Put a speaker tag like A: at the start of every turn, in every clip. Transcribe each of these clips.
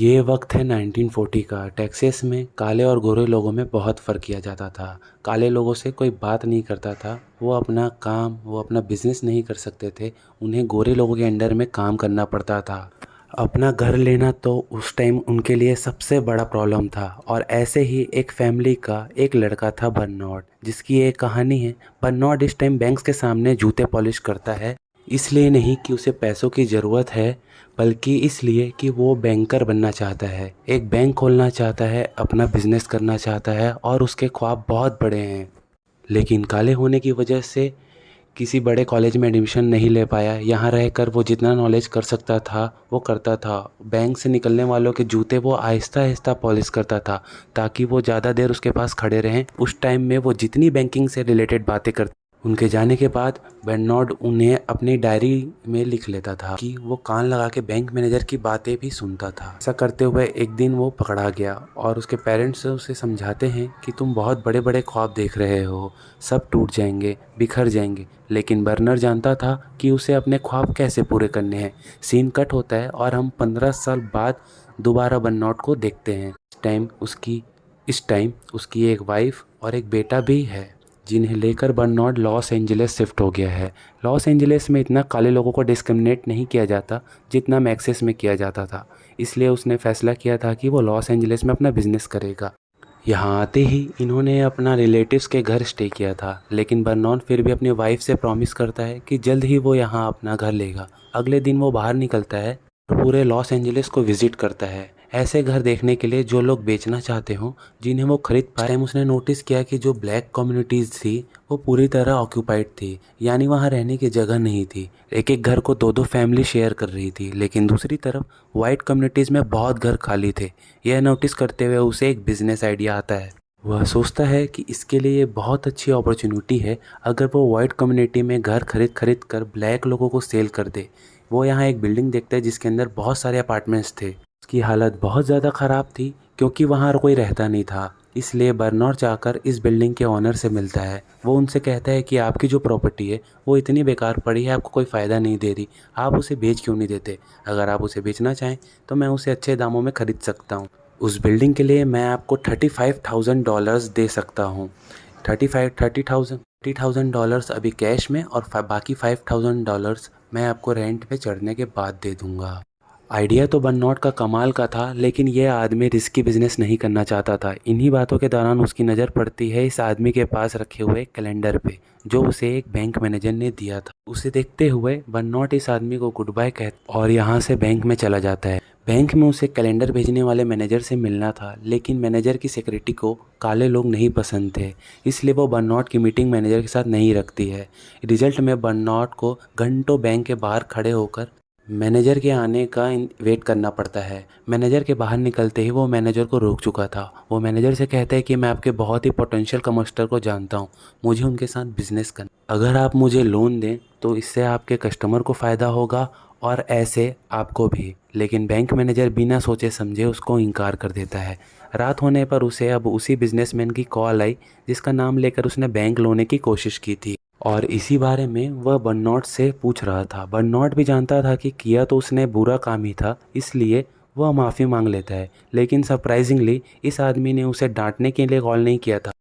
A: ये वक्त है 1940 का। टेक्सास में काले और गोरे लोगों में बहुत फ़र्क किया जाता था। काले लोगों से कोई बात नहीं करता था, वो अपना बिजनेस नहीं कर सकते थे। उन्हें गोरे लोगों के अंडर में काम करना पड़ता था। अपना घर लेना तो उस टाइम उनके लिए सबसे बड़ा प्रॉब्लम था। और ऐसे ही एक फैमिली का एक लड़का था बर्नार्ड, जिसकी एक कहानी है। बर्नार्ड इस टाइम बैंक्स के सामने जूते पॉलिश करता है, इसलिए नहीं कि उसे पैसों की ज़रूरत है, बल्कि इसलिए कि वो बैंकर बनना चाहता है, एक बैंक खोलना चाहता है, अपना बिजनेस करना चाहता है और उसके ख्वाब बहुत बड़े हैं। लेकिन काले होने की वजह से किसी बड़े कॉलेज में एडमिशन नहीं ले पाया। यहाँ रहकर वो जितना नॉलेज कर सकता था वो करता था। बैंक से निकलने वालों के जूते वो आहिस्ता आहिस्ता पॉलिश करता था, ताकि वो ज़्यादा देर उसके पास खड़े रहें। उस टाइम में वो जितनी बैंकिंग से रिलेटेड बातें करते, उनके जाने के बाद बर्नार्ड उन्हें अपनी डायरी में लिख लेता था कि वो कान लगा के बैंक मैनेजर की बातें भी सुनता था। ऐसा करते हुए एक दिन वो पकड़ा गया और उसके पेरेंट्स उसे समझाते हैं कि तुम बहुत बड़े बड़े ख्वाब देख रहे हो, सब टूट जाएंगे, बिखर जाएंगे। लेकिन बर्नार्ड जानता था कि उसे अपने ख्वाब कैसे पूरे करने हैं। सीन कट होता है और हम 15 साल बाद दोबारा बर्नार्ड को देखते हैं। इस टाइम उसकी एक वाइफ और एक बेटा भी है, जिन्हें लेकर बर्नार्ड लॉस एंजलिस शिफ्ट हो गया है। लॉस एंजलिस में इतना काले लोगों को डिस्क्रिमिनेट नहीं किया जाता जितना मैक्सिस में किया जाता था, इसलिए उसने फैसला किया था कि वो लॉस एंजलिस में अपना बिजनेस करेगा। यहाँ आते ही इन्होंने अपना रिलेटिव्स के घर स्टे किया था, लेकिन बर्नार्ड फिर भी अपनी वाइफ से प्रॉमिस करता है कि जल्द ही वो यहाँ अपना घर लेगा। अगले दिन वो बाहर निकलता है और पूरे लॉस एंजलिस को विजिट करता है, ऐसे घर देखने के लिए जो लोग बेचना चाहते हों, जिन्हें वो खरीद पाए। टाइम उसने नोटिस किया कि जो ब्लैक कम्युनिटीज़ थी वो पूरी तरह ऑक्यूपाइड थी, यानी वहाँ रहने की जगह नहीं थी। एक एक घर को दो दो फैमिली शेयर कर रही थी, लेकिन दूसरी तरफ वाइट कम्युनिटीज़ में बहुत घर खाली थे। यह नोटिस करते हुए उसे एक बिजनेस आइडिया आता है। वह सोचता है कि इसके लिए ये बहुत अच्छी अपॉर्चुनिटी है अगर वो वाइट कम्युनिटी में घर खरीद खरीद कर ब्लैक लोगों को सेल कर दे। वो यहाँ एक बिल्डिंग देखता है जिसके अंदर बहुत सारे अपार्टमेंट्स थे। उसकी हालत बहुत ज़्यादा ख़राब थी क्योंकि वहाँ कोई रहता नहीं था। इसलिए बर्नार्ड जाकर इस बिल्डिंग के ओनर से मिलता है। वो उनसे कहता है कि आपकी जो प्रॉपर्टी है वो इतनी बेकार पड़ी है, आपको कोई फ़ायदा नहीं दे रही, आप उसे बेच क्यों नहीं देते? अगर आप उसे बेचना चाहें तो मैं उसे अच्छे दामों में ख़रीद सकता हूँ। उस बिल्डिंग के लिए मैं आपको $35,000 दे सकता हूँ। 30,000 डॉलर्स अभी कैश में और बाकी $5,000 मैं आपको रेंट पे चढ़ने के बाद दे दूँगा। आइडिया तो बर्नार्ड का कमाल का था, लेकिन यह आदमी रिस्की बिजनेस नहीं करना चाहता था। इन्हीं बातों के दौरान उसकी नज़र पड़ती है इस आदमी के पास रखे हुए कैलेंडर पे, जो उसे एक बैंक मैनेजर ने दिया था। उसे देखते हुए बर्नार्ड इस आदमी को गुड बाय कहता और यहाँ से बैंक में चला जाता है। बैंक में उसे कैलेंडर भेजने वाले मैनेजर से मिलना था, लेकिन मैनेजर की सिक्योरिटी को काले लोग नहीं पसंद थे, इसलिए वो बर्नार्ड की मीटिंग मैनेजर के साथ नहीं रखती है। रिजल्ट में बर्नार्ड को घंटों बैंक के बाहर खड़े होकर मैनेजर के आने का वेट करना पड़ता है। मैनेजर के बाहर निकलते ही वो मैनेजर को रोक चुका था। वो मैनेजर से कहता है कि मैं आपके बहुत ही पोटेंशियल कस्टमर को जानता हूँ, मुझे उनके साथ बिजनेस करना। अगर आप मुझे लोन दें तो इससे आपके कस्टमर को फ़ायदा होगा और ऐसे आपको भी। लेकिन बैंक मैनेजर बिना सोचे समझे उसको इनकार कर देता है। रात होने पर उसे अब उसी बिजनेसमैन की कॉल आई जिसका नाम लेकर उसने बैंक लेने की कोशिश की थी, और इसी बारे में वह बर्नार्ड से पूछ रहा था। बर्नार्ड भी जानता था कि किया तो उसने बुरा काम ही था, इसलिए वह माफ़ी मांग लेता है। लेकिन सरप्राइजिंगली इस आदमी ने उसे डांटने के लिए कॉल नहीं किया था,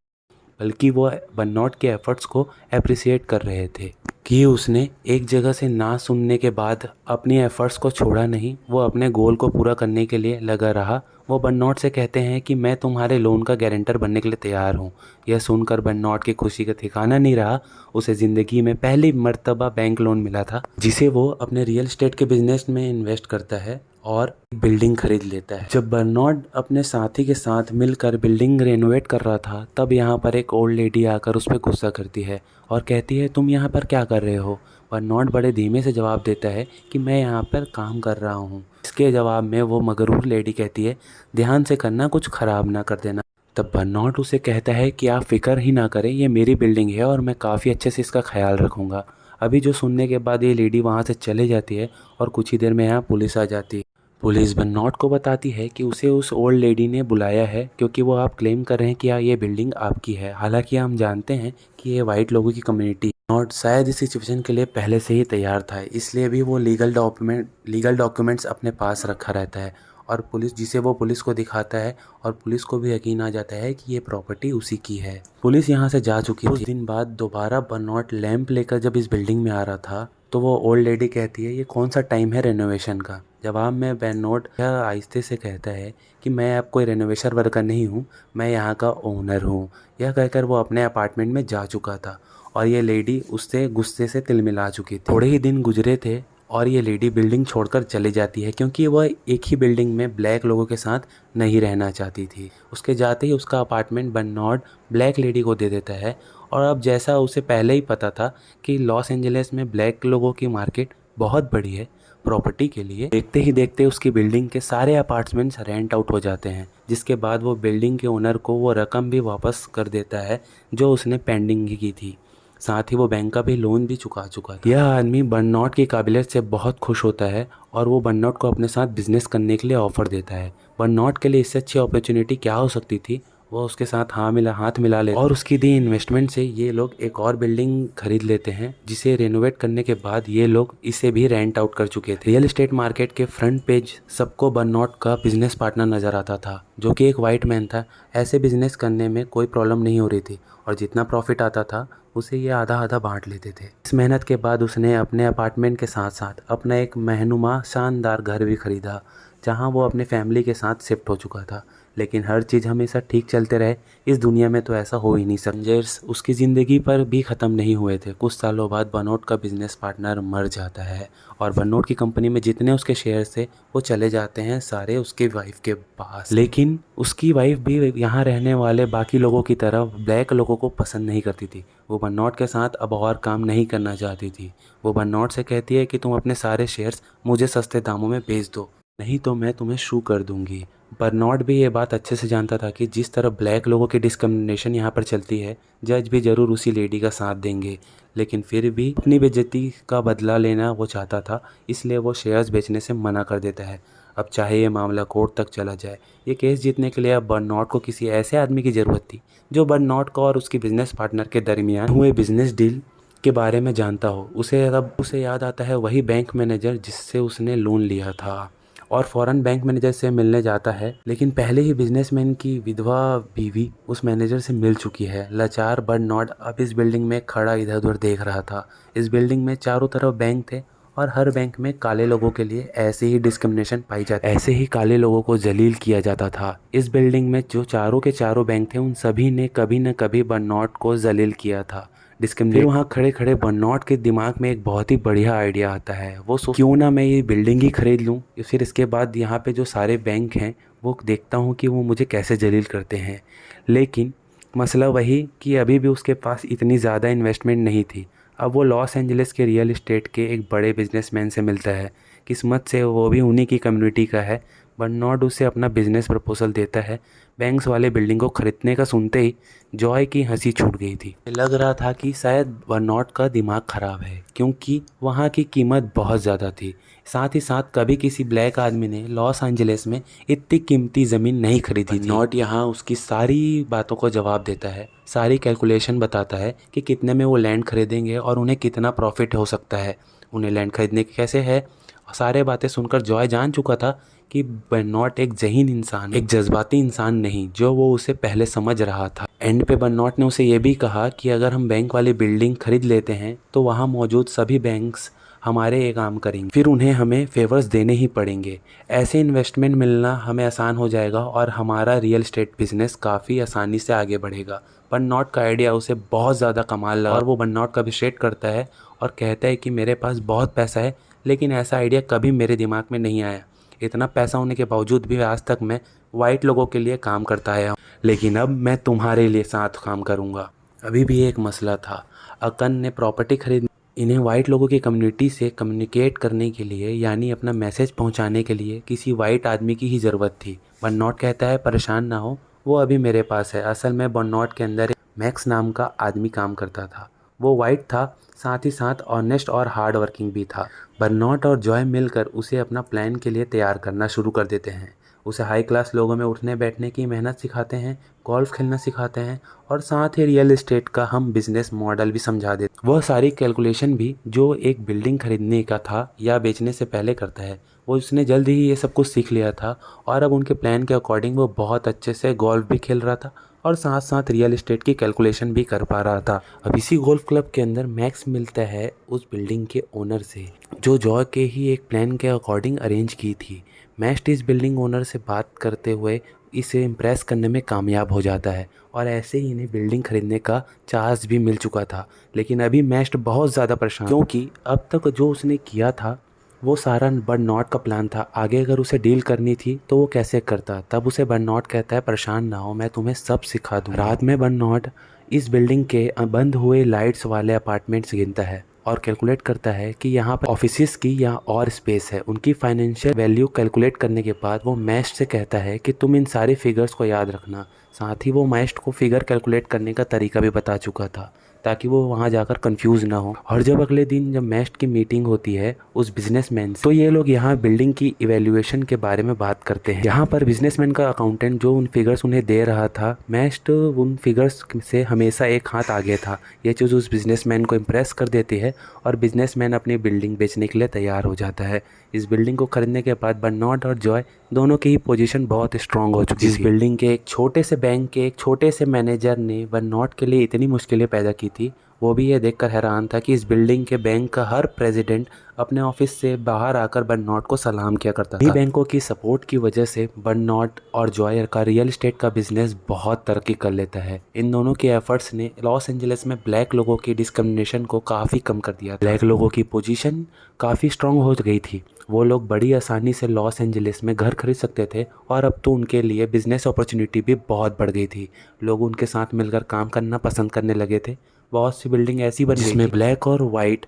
A: बल्कि वो बर्नार्ड के एफर्ट्स को अप्रिशिएट कर रहे थे कि उसने एक जगह से ना सुनने के बाद अपनी एफर्ट्स को छोड़ा नहीं, वो अपने गोल को पूरा करने के लिए लगा रहा। वो बर्नार्ड से कहते हैं कि मैं तुम्हारे लोन का गारंटर बनने के लिए तैयार हूँ। यह सुनकर बर्नार्ड की खुशी का ठिकाना नहीं रहा। उसे ज़िंदगी में पहली मर्तबा बैंक लोन मिला था, जिसे वो अपने रियल एस्टेट के बिजनेस में इन्वेस्ट करता है और बिल्डिंग खरीद लेता है। जब बर्नार्ड अपने साथी के साथ मिलकर बिल्डिंग रेनोवेट कर रहा था, तब यहाँ पर एक ओल्ड लेडी आकर उस पर गुस्सा करती है और कहती है तुम यहाँ पर क्या कर रहे हो? बर्नार्ड बड़े धीमे से जवाब देता है कि मैं यहाँ पर काम कर रहा हूँ। इसके जवाब में वो मगरूर लेडी कहती है ध्यान से करना, कुछ ख़राब ना कर देना। तब बर्नार्ड उसे कहता है कि आप फिक्र ही ना करें, ये मेरी बिल्डिंग है और मैं काफ़ी अच्छे से इसका ख्याल रखूँगा। अभी जो सुनने के बाद ये लेडी वहाँ से चले जाती है और कुछ ही देर में यहाँ पुलिस आ जाती है। पुलिस बर्नार्ड को बताती है कि उसे उस ओल्ड लेडी ने बुलाया है क्योंकि वो आप क्लेम कर रहे हैं कि ये बिल्डिंग आपकी है, हालांकि हम जानते हैं कि ये वाइट लोगों की कम्युनिटी। बर्नार्ड शायद इस सिचुएशन के लिए पहले से ही तैयार था, इसलिए भी वो लीगल डॉक्यूमेंट्स अपने पास रखा रहता है और पुलिस को दिखाता है और पुलिस को भी यकीन आ जाता है कि ये प्रॉपर्टी उसी की है। पुलिस यहाँ से जा चुकी थी। कुछ दिन बाद दोबारा बर्नार्ड लैंप लेकर जब इस बिल्डिंग में आ रहा था तो वो ओल्ड लेडी कहती है, ये कौन सा टाइम है रेनोवेशन का। जवाब में बर्नार्ड यह आहिस्ते से कहता है कि मैं अब कोई रेनोवेशन वर्कर नहीं हूँ, मैं यहाँ का ओनर हूँ। यह कहकर वो अपने अपार्टमेंट में जा चुका था और ये लेडी उससे गुस्से से तिलमिला चुकी थी। थोड़े ही दिन गुजरे थे और ये लेडी बिल्डिंग छोड़कर चली जाती है क्योंकि वह एक ही बिल्डिंग में ब्लैक लोगों के साथ नहीं रहना चाहती थी। उसके जाते ही उसका अपार्टमेंट बर्नार्ड ब्लैक लेडी को दे देता है। और अब जैसा उसे पहले ही पता था कि लॉस एंजलिस में ब्लैक लोगों की मार्केट बहुत बड़ी है प्रॉपर्टी के लिए, देखते ही देखते उसकी बिल्डिंग के सारे अपार्टमेंट्स रेंट आउट हो जाते हैं, जिसके बाद वो बिल्डिंग के ओनर को वो रकम भी वापस कर देता है जो उसने पेंडिंग की थी। साथ ही वो बैंक का भी लोन भी चुका चुका था। यह आदमी बर्नार्ड की काबिलियत से बहुत खुश होता है और वो बर्नार्ड को अपने साथ बिजनेस करने के लिए ऑफ़र देता है। बर्नार्ड के लिए इससे अच्छी अपॉर्चुनिटी क्या हो सकती थी। वो उसके साथ हाथ मिला लेते और उसकी दी इन्वेस्टमेंट से ये लोग एक और बिल्डिंग खरीद लेते हैं, जिसे रेनोवेट करने के बाद ये लोग इसे भी रेंट आउट कर चुके थे। रियल एस्टेट मार्केट के फ्रंट पेज सबको बर्नार्ड का बिजनेस पार्टनर नज़र आता था, जो कि एक वाइट मैन था। ऐसे बिजनेस करने में कोई प्रॉब्लम नहीं हो रही थी और जितना प्रॉफिट आता था उसे ये आधा आधा बांट लेते थे। इस मेहनत के बाद उसने अपने अपार्टमेंट के साथ साथ अपना एक महनुमा शानदार घर भी खरीदा, जहां वो अपने फैमिली के साथ शिफ्ट हो चुका था। लेकिन हर चीज़ हमेशा ठीक चलते रहे इस दुनिया में तो ऐसा हो ही नहीं सकता। चेंजेस उसकी ज़िंदगी पर भी ख़त्म नहीं हुए थे। कुछ सालों बाद बर्नार्ड का बिजनेस पार्टनर मर जाता है और बर्नार्ड की कंपनी में जितने उसके शेयर थे वो चले जाते हैं सारे उसके वाइफ के पास। लेकिन उसकी वाइफ भी यहाँ रहने वाले बाकी लोगों की तरह ब्लैक लोगों को पसंद नहीं करती थी। वो बर्नार्ड के साथ अब और काम नहीं करना चाहती थी। वो बर्नार्ड से कहती है कि तुम अपने सारे शेयर्स मुझे सस्ते दामों में बेच दो, नहीं तो मैं तुम्हें शू कर दूंगी। बर्नार्ड भी ये बात अच्छे से जानता था कि जिस तरह ब्लैक लोगों की डिस्क्रिमिनेशन यहाँ पर चलती है, जज भी ज़रूर उसी लेडी का साथ देंगे। लेकिन फिर भी अपनी बेइज्जती का बदला लेना वो चाहता था, इसलिए वो शेयर्स बेचने से मना कर देता है। अब चाहे ये मामला कोर्ट तक चला जाए, ये केस जीतने के लिए अब बर्नार्ड को किसी ऐसे आदमी की ज़रूरत थी जो बर्नार्ड को और उसकी बिजनेस पार्टनर के दरमियान हुए बिजनेस डील के बारे में जानता हो। उसे याद आता है वही बैंक मैनेजर जिससे उसने लोन लिया था और फ़ौरन बैंक मैनेजर से मिलने जाता है। लेकिन पहले ही बिजनेसमैन की विधवा बीवी उस मैनेजर से मिल चुकी है। लाचार बर्नार्ड अब इस बिल्डिंग में खड़ा इधर उधर देख रहा था। इस बिल्डिंग में चारों तरफ बैंक थे और हर बैंक में काले लोगों के लिए ऐसे ही डिस्क्रिमिनेशन पाई जाती, ऐसे ही काले लोगों को जलील किया जाता था। इस बिल्डिंग में जो चारों के चारों बैंक थे उन सभी ने कभी न कभी बर्नार्ड को जलील किया था, डिस्क्रिमिनेट। वहाँ खड़े खड़े बर्नार्ड के दिमाग में एक बहुत ही बढ़िया आइडिया आता है। वो क्यों ना मैं ये बिल्डिंग ही खरीद लूँ, फिर इसके बाद यहाँ पे जो सारे बैंक हैं वो देखता हूँ कि वो मुझे कैसे जलील करते हैं। लेकिन मसला वही कि अभी भी उसके पास इतनी ज़्यादा इन्वेस्टमेंट नहीं थी। अब वो लॉस एंजलिस के रियल एस्टेट के एक बड़े बिजनेसमैन से मिलता है। किस्मत से वो भी उन्हीं की कम्युनिटी का है। बर्नार्ड उसे अपना बिजनेस प्रपोजल देता है। बैंक्स वाले बिल्डिंग को खरीदने का सुनते ही जॉय की हंसी छूट गई थी। लग रहा था कि शायद बर्नार्ड का दिमाग ख़राब है, क्योंकि वहाँ की कीमत बहुत ज़्यादा थी। साथ ही साथ कभी किसी ब्लैक आदमी ने लॉस एंजलिस में इतनी कीमती ज़मीन नहीं खरीदी थी। बर्नार्ड यहाँ उसकी सारी बातों को जवाब देता है, सारी कैलकुलेशन बताता है कि कितने में वो लैंड खरीदेंगे और उन्हें कितना प्रॉफिट हो सकता है, उन्हें लैंड खरीदने की कैसे है। सारे बातें सुनकर जॉय जान चुका था कि बर्नार्ड एक ज़हीन इंसान, एक जज्बाती इंसान नहीं, जो वो उसे पहले समझ रहा था। एंड पे बर्नार्ड ने उसे ये भी कहा कि अगर हम बैंक वाली बिल्डिंग खरीद लेते हैं तो वहाँ मौजूद सभी बैंक्स हमारे ये काम करेंगे, फिर उन्हें हमें फेवर्स देने ही पड़ेंगे। ऐसे इन्वेस्टमेंट मिलना हमें आसान हो जाएगा और हमारा रियल एस्टेट बिजनेस काफ़ी आसानी से आगे बढ़ेगा। बर्नार्ड का आइडिया उसे बहुत ज़्यादा कमाल लगा और वो बर्नार्ड का अप्रिशिएट करता है और कहता है कि मेरे पास बहुत पैसा है, लेकिन ऐसा आइडिया कभी मेरे दिमाग में नहीं आया। इतना पैसा होने के बावजूद भी आज तक मैं वाइट लोगों के लिए काम करता आया हूँ, लेकिन अब मैं तुम्हारे लिए साथ काम करूँगा। अभी भी एक मसला था। अकन ने प्रॉपर्टी खरीद इन्हें वाइट लोगों की कम्युनिटी से कम्युनिकेट करने के लिए, यानी अपना मैसेज पहुंचाने के लिए किसी वाइट आदमी की ही ज़रूरत थी। बर्नार्ड कहता है परेशान ना हो, वो अभी मेरे पास है। असल में बर्नार्ड के अंदर मैक्स नाम का आदमी काम करता था। वो वाइट था, साथ ही साथ ऑनेस्ट और हार्ड वर्किंग भी था। बर्नार्ड और जॉय मिलकर उसे अपना प्लान के लिए तैयार करना शुरू कर देते हैं। उसे हाई क्लास लोगों में उठने बैठने की मेहनत सिखाते हैं, गोल्फ खेलना सिखाते हैं और साथ ही रियल एस्टेट का हम बिजनेस मॉडल भी समझा देते। वह सारी कैलकुलेशन भी जो एक बिल्डिंग खरीदने का था या बेचने से पहले करता है, वो उसने जल्द ही ये सब कुछ सीख लिया था और अब उनके प्लान के अकॉर्डिंग वो बहुत अच्छे से गोल्फ भी खेल रहा था और साथ साथ रियल एस्टेट की कैलकुलेशन भी कर पा रहा था। अब इसी गोल्फ क्लब के अंदर मैक्स मिलता है उस बिल्डिंग के ओनर से, जो जॉय के ही एक प्लान के अकॉर्डिंग अरेंज की थी। मैक्स इस बिल्डिंग ओनर से बात करते हुए इसे इम्प्रेस करने में कामयाब हो जाता है और ऐसे ही इन्हें बिल्डिंग खरीदने का चांस भी मिल चुका था। लेकिन अभी मैक्स बहुत ज़्यादा परेशान, क्योंकि अब तक जो उसने किया था वो सारा बर्नॉट का प्लान था। आगे अगर उसे डील करनी थी तो वो कैसे करता। तब उसे बर्नॉट कहता है, परेशान ना हो, मैं तुम्हें सब सिखा दूँ। रात में बर्नॉट इस बिल्डिंग के बंद हुए लाइट्स वाले अपार्टमेंट्स गिनता है और कैलकुलेट करता है कि यहाँ पर ऑफिसेस की या और स्पेस है। उनकी फाइनेंशियल वैल्यू कैलकुलेट करने के बाद वो मैस्ट से कहता है कि तुम इन सारे फिगर्स को याद रखना। साथ ही वो मैस्ट को फिगर कैलकुलेट करने का तरीका भी बता चुका था ताकि वो वहाँ जाकर कंफ्यूज ना हो। और जब अगले दिन जब मैस्ट की मीटिंग होती है उस बिजनेसमैन से, तो ये लोग यहाँ बिल्डिंग की इवैल्यूएशन के बारे में बात करते हैं। यहाँ पर बिजनेसमैन का अकाउंटेंट जो उन फिगर्स उन्हें दे रहा था, मैस्ट उन फिगर्स से हमेशा एक हाथ आगे था। ये चीज़ उस बिजनेसमैन को इम्प्रेस कर देती है और बिजनेसमैन अपनी बिल्डिंग बेचने के लिए तैयार हो जाता है। इस बिल्डिंग को खरीदने के बाद बर्नॉट और जॉय दोनों की ही पोजीशन बहुत स्ट्रांग हो चुकी थी। इस बिल्डिंग के एक छोटे से बैंक के एक छोटे से मैनेजर ने बर्नॉट के लिए इतनी मुश्किलें पैदा की थी, वो भी ये देखकर हैरान था कि इस बिल्डिंग के बैंक का हर प्रेसिडेंट अपने ऑफिस से बाहर आकर बर्नॉट को सलाम किया करता था। बैंकों की सपोर्ट की वजह से बर्नॉट और जॉय का रियल एस्टेट का बिजनेस बहुत तरक्की कर लेता है। इन दोनों के एफर्ट्स ने लॉस एंजलिस में ब्लैक लोगों की डिस्क्रिमिनेशन को काफ़ी कम कर दिया। ब्लैक लोगों की पोजीशन काफ़ी स्ट्रांग हो गई थी। वो लोग बड़ी आसानी से लॉस एंजलिस में घर खरीद सकते थे और अब तो उनके लिए बिजनेस अपॉर्चुनिटी भी बहुत बढ़ गई थी। लोग उनके साथ मिलकर काम करना पसंद करने लगे थे। बहुत सी बिल्डिंग ऐसी बन गई जिसमें ब्लैक और वाइट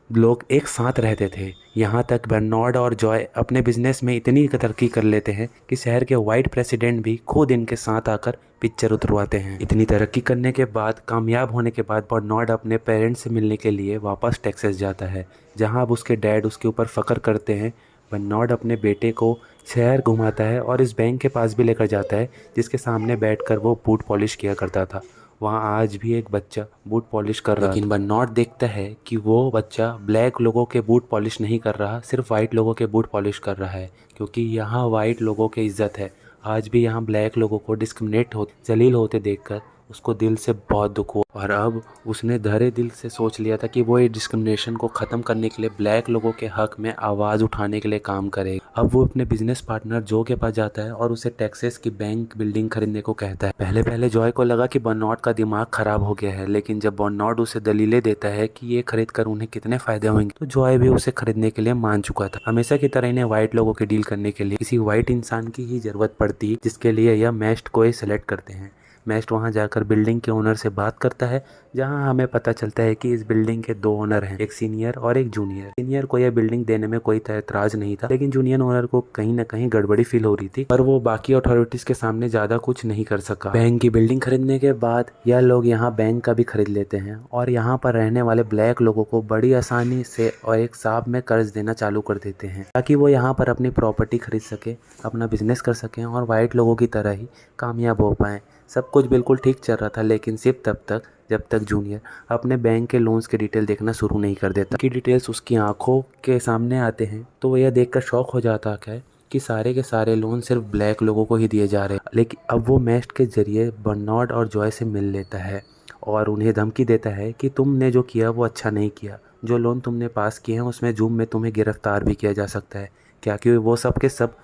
A: लोग एक साथ रहते थे। यहाँ तक बर्नॉट और जॉय अपने बिजनेस में इतनी तरक्की कर लेते हैं कि शहर के वाइट प्रेसिडेंट भी खुद इनके साथ आकर पिक्चर उतरवाते हैं। इतनी तरक्की करने के बाद, कामयाब होने के बाद, बर्नॉट अपने पेरेंट्स से मिलने के लिए वापस टेक्सास जाता है, जहाँ अब उसके डैड उसके ऊपर फ़ख्र करते हैं। बर्नॉट अपने बेटे को शहर घुमाता है और इस बैंक के पास भी लेकर जाता है जिसके सामने बैठकर वो बूट पॉलिश किया करता था। वहाँ आज भी एक बच्चा बूट पॉलिश कर रहा है, लेकिन बर्नॉट देखता है कि वो बच्चा ब्लैक लोगों के बूट पॉलिश नहीं कर रहा, सिर्फ वाइट लोगों के बूट पॉलिश कर रहा है, क्योंकि यहाँ वाइट लोगों की इज्जत है। आज भी यहाँ ब्लैक लोगों को डिस्क्रिमिनेट हो जलील होते देखकर उसको दिल से बहुत दुख हुआ और अब उसने धरे दिल से सोच लिया था कि वो ये डिस्क्रिमिनेशन को ख़त्म करने के लिए ब्लैक लोगों के हक में आवाज़ उठाने के लिए काम करेगा। अब वो अपने बिजनेस पार्टनर जो के पास जाता है और उसे टेक्सास की बैंक बिल्डिंग खरीदने को कहता है। पहले पहले जॉय को लगा कि बर्नॉट का दिमाग ख़राब हो गया है, लेकिन जब बर्नॉट उसे दलीलें देता है कि ये खरीद कर उन्हें कितने फ़ायदे होंगे, तो जॉय भी उसे खरीदने के लिए मान चुका था। हमेशा की तरह इन्हें वाइट लोगों की डील करने के लिए किसी वाइट इंसान की ही ज़रूरत पड़ती, जिसके लिए यह मैस्ट को ही सेलेक्ट करते हैं। मैस्ट वहाँ जाकर बिल्डिंग के ओनर से बात करता है, जहाँ हमें पता चलता है कि इस बिल्डिंग के दो ओनर हैं, एक सीनियर और एक जूनियर। सीनियर को यह बिल्डिंग देने में कोई एतराज़ नहीं था, लेकिन जूनियर ओनर को कहीं ना कहीं गड़बड़ी फील हो रही थी, पर वो बाकी अथॉरिटीज़ के सामने ज़्यादा कुछ नहीं कर सका। बैंक की बिल्डिंग खरीदने के बाद यह लोग यहाँ बैंक का भी खरीद लेते हैं और यहाँ पर रहने वाले ब्लैक लोगों को बड़ी आसानी से और एक साथ में कर्ज देना चालू कर देते हैं, ताकि वो यहाँ पर अपनी प्रॉपर्टी खरीद सके, अपना बिजनेस कर सकें और वाइट लोगों की तरह ही कामयाब हो पाएँ। सब कुछ बिल्कुल ठीक चल रहा था, लेकिन सिर्फ तब तक जब तक जूनियर अपने बैंक के लोन्स के डिटेल देखना शुरू नहीं कर देता। की डिटेल्स उसकी आंखों के सामने आते हैं तो वह यह देखकर शॉक हो जाता है कि सारे के सारे लोन सिर्फ ब्लैक लोगों को ही दिए जा रहे हैं। लेकिन अब वो मैस्ट के जरिए बर्नॉट और जॉय से मिल लेता है और उन्हें धमकी देता है कि तुमने जो किया वो अच्छा नहीं किया, जो लोन तुमने पास किए हैं उसमें जुर्म में तुम्हें गिरफ्तार भी किया जा सकता है, क्या कि वो सब के सब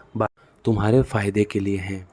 A: तुम्हारे फ़ायदे के लिए हैं।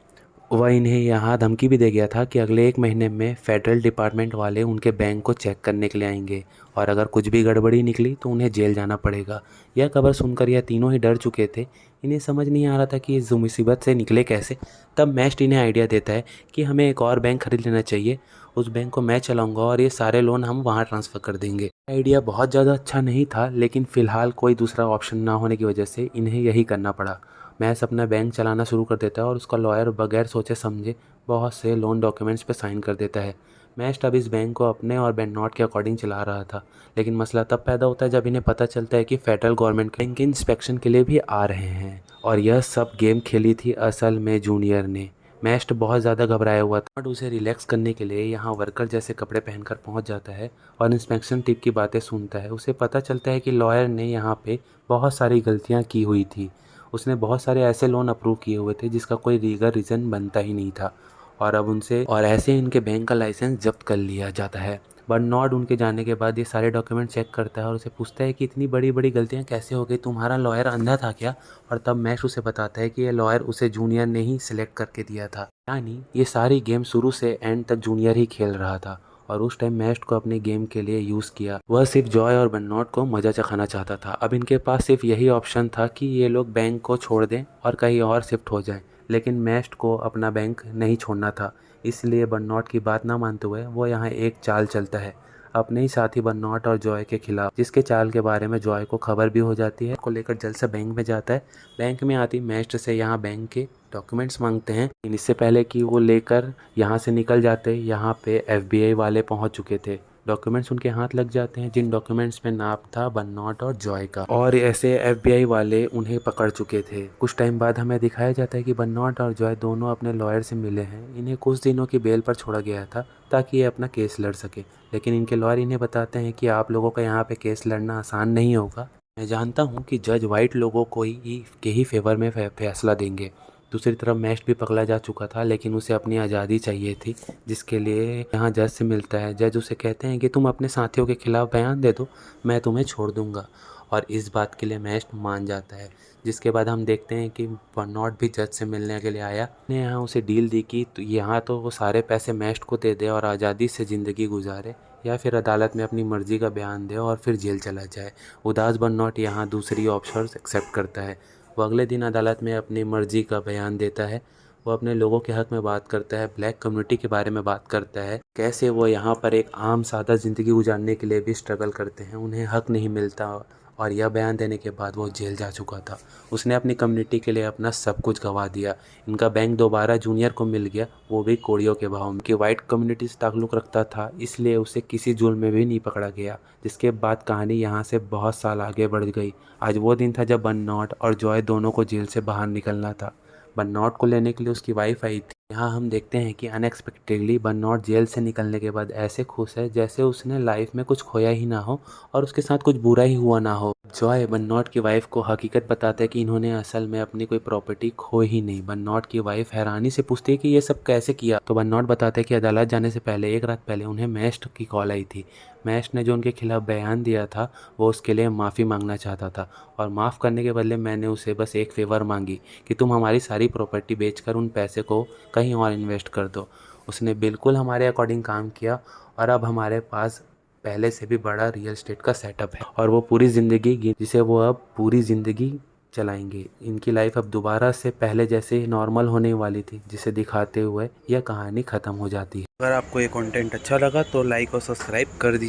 A: वह इन्हें यहाँ धमकी भी दे गया था कि अगले 1 महीने में फेडरल डिपार्टमेंट वाले उनके बैंक को चेक करने के लिए आएंगे और अगर कुछ भी गड़बड़ी निकली तो उन्हें जेल जाना पड़ेगा। यह खबर सुनकर यह तीनों ही डर चुके थे। इन्हें समझ नहीं आ रहा था कि इस मुसीबत से निकले कैसे। तब मैस्ट इन्हें आइडिया देता है कि हमें एक और बैंक खरीद लेना चाहिए, उस बैंक को मैं चलाऊँगा और ये सारे लोन हम वहाँ ट्रांसफ़र कर देंगे। आइडिया बहुत ज़्यादा अच्छा नहीं था, लेकिन फ़िलहाल कोई दूसरा ऑप्शन ना होने की वजह से इन्हें यही करना पड़ा। मैक्स अपना बैंक चलाना शुरू कर देता है और उसका लॉयर बगैर सोचे समझे बहुत से लोन डॉक्यूमेंट्स पे साइन कर देता है। मैस्ट अब इस बैंक को अपने और बेननॉट के अकॉर्डिंग चला रहा था, लेकिन मसला तब पैदा होता है जब इन्हें पता चलता है कि फेडरल गवर्नमेंट बैंक के इंस्पेक्शन के लिए भी आ रहे हैं। और यह सब गेम खेली थी असल में जूनियर ने। मैस्ट बहुत ज़्यादा घबराया हुआ था। उसे रिलैक्स करने के लिए यहाँ वर्कर जैसे कपड़े पहनकर पहुँच जाता है और इंस्पेक्शन टीम की बातें सुनता है। उसे पता चलता है कि लॉयर ने यहाँ पे बहुत सारी गलतियाँ की हुई थी। उसने बहुत सारे ऐसे लोन अप्रूव किए हुए थे जिसका कोई लीगल रीज़न बनता ही नहीं था, और अब उनसे और ऐसे इनके बैंक का लाइसेंस जब्त कर लिया जाता है। बर्नार्ड उनके जाने के बाद ये सारे डॉक्यूमेंट चेक करता है और उसे पूछता है कि इतनी बड़ी बड़ी गलतियाँ कैसे हो गई, तुम्हारा लॉयर अंधा था क्या? और तब मैश उसे बताता है कि ये लॉयर उसे जूनियर ने ही सिलेक्ट करके दिया था, यानी ये सारी गेम शुरू से एंड तक जूनियर ही खेल रहा था। और उस टाइम मैश को अपने गेम के लिए यूज़ किया। वह सिर्फ जॉय और बर्नार्ड को मजा चखाना चाहता था। अब इनके पास सिर्फ यही ऑप्शन था कि ये लोग बैंक को छोड़ दें और कहीं और शिफ्ट हो जाएं, लेकिन मैश को अपना बैंक नहीं छोड़ना था। इसलिए बर्नार्ड की बात ना मानते हुए वो यहाँ एक चाल चलता है अपने ही साथी बर्नार्ड और जॉय के खिलाफ, जिसके चाल के बारे में जॉय को खबर भी हो जाती है। को लेकर जल्द से बैंक में जाता है। बैंक में आती मैस्ट से यहाँ बैंक के डॉक्यूमेंट्स मांगते हैं। इससे पहले कि वो लेकर यहाँ से निकल जाते, यहाँ पे FBI वाले पहुँच चुके थे। डॉक्यूमेंट्स उनके हाथ लग जाते हैं, जिन डॉक्यूमेंट्स में नाम था बर्नार्ड और जॉय का, और ऐसे FBI वाले उन्हें पकड़ चुके थे। कुछ टाइम बाद हमें दिखाया जाता है कि बर्नार्ड और जॉय दोनों अपने लॉयर से मिले हैं। इन्हें कुछ दिनों की बेल पर छोड़ा गया था ताकि ये अपना केस लड़ सके, लेकिन इनके लॉयर इन्हें बताते हैं कि आप लोगों का यहाँ पे केस लड़ना आसान नहीं होगा। मैं जानता हूँ कि जज वाइट लोगों को ही फेवर में फैसला देंगे। दूसरी तरफ मैस्ट भी पकड़ा जा चुका था, लेकिन उसे अपनी आज़ादी चाहिए थी, जिसके लिए यहाँ जज से मिलता है। जज उसे कहते हैं कि तुम अपने साथियों के खिलाफ बयान दे दो, मैं तुम्हें छोड़ दूंगा। और इस बात के लिए मैस्ट मान जाता है। जिसके बाद हम देखते हैं कि बर्नार्ड भी जज से मिलने के लिए आया। ने यहाँ उसे डील दी कि यहाँ तो वो सारे पैसे मैस्ट को दे दे और आज़ादी से ज़िंदगी गुजारे, या फिर अदालत में अपनी मर्ज़ी का बयान दे और फिर जेल चला जाए। उदास बर्नार्ड यहाँ दूसरी ऑप्शन एक्सेप्ट करता है। वो अगले दिन अदालत में अपनी मर्ज़ी का बयान देता है। वो अपने लोगों के हक़ में बात करता है, ब्लैक कम्युनिटी के बारे में बात करता है, कैसे वो यहाँ पर एक आम सादा ज़िंदगी गुजारने के लिए भी स्ट्रगल करते हैं, उन्हें हक़ नहीं मिलता। और यह बयान देने के बाद वो जेल जा चुका था। उसने अपनी कम्युनिटी के लिए अपना सब कुछ गंवा दिया। इनका बैंक दोबारा जूनियर को मिल गया, वो भी कोड़ियों के भाव में। कि वाइट कम्युनिटी से ताल्लुक़ रखता था, इसलिए उसे किसी जुल्म में भी नहीं पकड़ा गया। जिसके बाद कहानी यहाँ से बहुत साल आगे बढ़ गई। आज वो दिन था जब बर्नार्ड और जॉय दोनों को जेल से बाहर निकलना था। बर्नार्ड को लेने के लिए उसकी वाइफ आई थी। यहाँ हम देखते हैं कि अनएक्सपेक्टेडली बर्नार्ड जेल से निकलने के बाद ऐसे खुश है जैसे उसने लाइफ में कुछ खोया ही ना हो और उसके साथ कुछ बुरा ही हुआ ना हो। जॉय बर्नार्ड की वाइफ को हकीकत बताता है कि इन्होंने असल में अपनी कोई प्रॉपर्टी खो ही नहीं। बर्नार्ड की वाइफ हैरानी से पूछती है कि ये सब कैसे किया, तो बर्नार्ड बताता है कि अदालत जाने से पहले एक रात पहले उन्हें मैस्ट की कॉल आई थी। मैस्ट ने जो उनके खिलाफ बयान दिया था वो उसके लिए माफ़ी मांगना चाहता था, और माफ़ करने के बदले मैंने उसे बस एक फेवर मांगी कि तुम हमारी सारी प्रॉपर्टी बेचकर उन पैसे को कहीं और इन्वेस्ट कर दो। उसने बिल्कुल हमारे अकॉर्डिंग काम किया और अब हमारे पास पहले से भी बड़ा रियल एस्टेट का सेटअप है, और वो पूरी ज़िंदगी जिसे वो अब पूरी ज़िंदगी चलाएंगे। इनकी लाइफ अब दोबारा से पहले जैसे नॉर्मल होने वाली थी, जिसे दिखाते हुए यह कहानी ख़त्म हो जाती है। अगर आपको ये कंटेंट अच्छा लगा तो लाइक और सब्सक्राइब कर दीजिए।